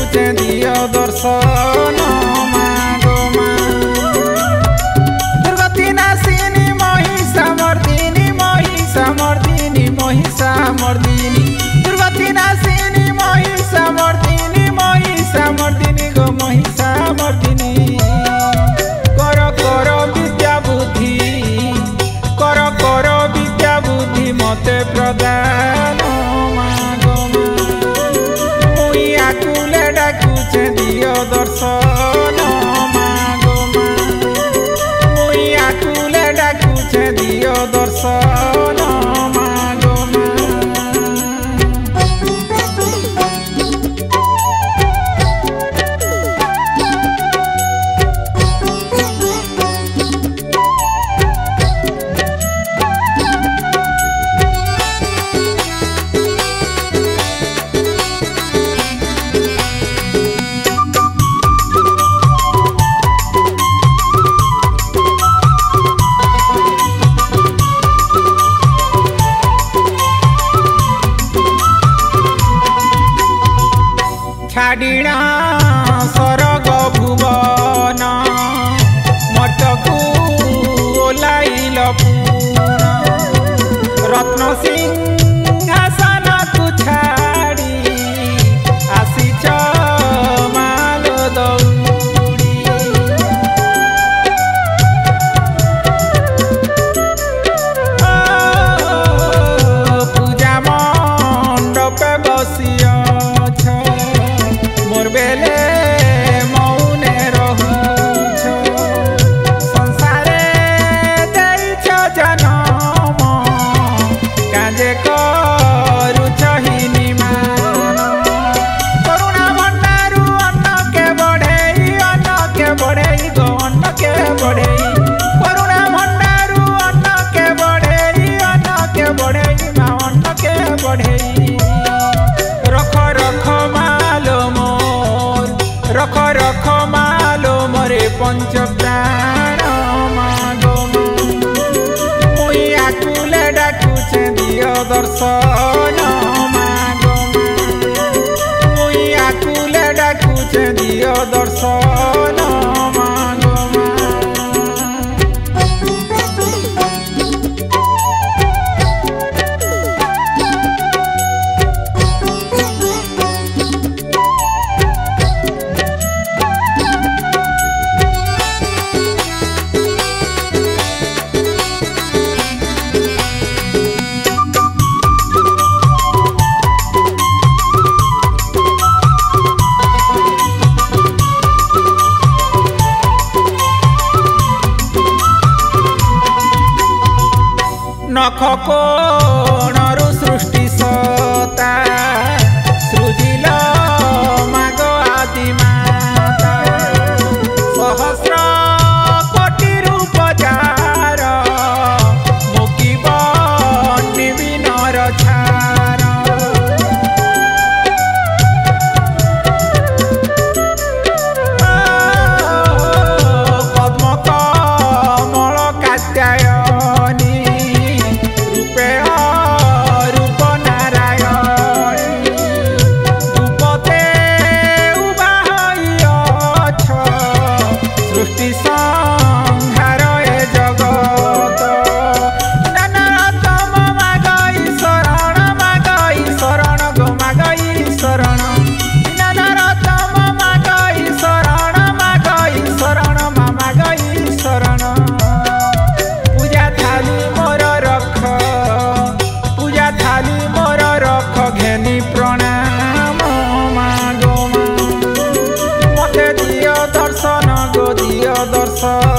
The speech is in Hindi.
डाकुचे दियो दर्शन मागो मा दुर्गति नाशिनी महिषामर्दिनी महिषामर्दिनी महिषामर्दिनी दुर्गति नाशिनी महिषामर्दिनी महिषामर्दिनी गो महिषामर्दिनी कर कर विद्या बुद्धि कर कर विद्या बुद्धि मते प्रदान दियो दर्शन मागो मा मुई आकुले डाकुचे दियो दर्शन मागो मा छाड़ीणा सरग भुवन मटकू ओलाइल पूर्ण रत्न सिंहासन को छाड़ी आसीच माल दौड़ी पूजा मंडपे बसिया मोर बेले मौने रहुछ संसारे दैछ जनम काजे करुछ हिनिमान करुणा भंडारु अन्न के बढ़ेई गो अन्न के बढ़ेई करुणा भंडारु अन्न के बढ़ेई मा अन्न के बढ़ेई रख रख मालो रख रख मालो मरे पंच प्राण मागो मुई आकुले डाकुचे दियो दर्शन मागो मुई आकुले डाकुचे दियो दर्शन मागो नख कोणरु सृष्टि सता सृजिल माग आदि माता सहस्र कोटि रूप जार मुकिब निबिनर छार पद्म कमल कात्यायनी रूप नारायणी रूपते उबा हईअछ सृष्टि संहार ए जगत नानातम मागई शरण गो मागई शरण नानातम मागई शरण मा मागई शरण पूजा थाली मोर रख पूजा थाली मोर रख घेनी प्रणाम मागो मा मते दियो दर्शन गो दियो दर्शन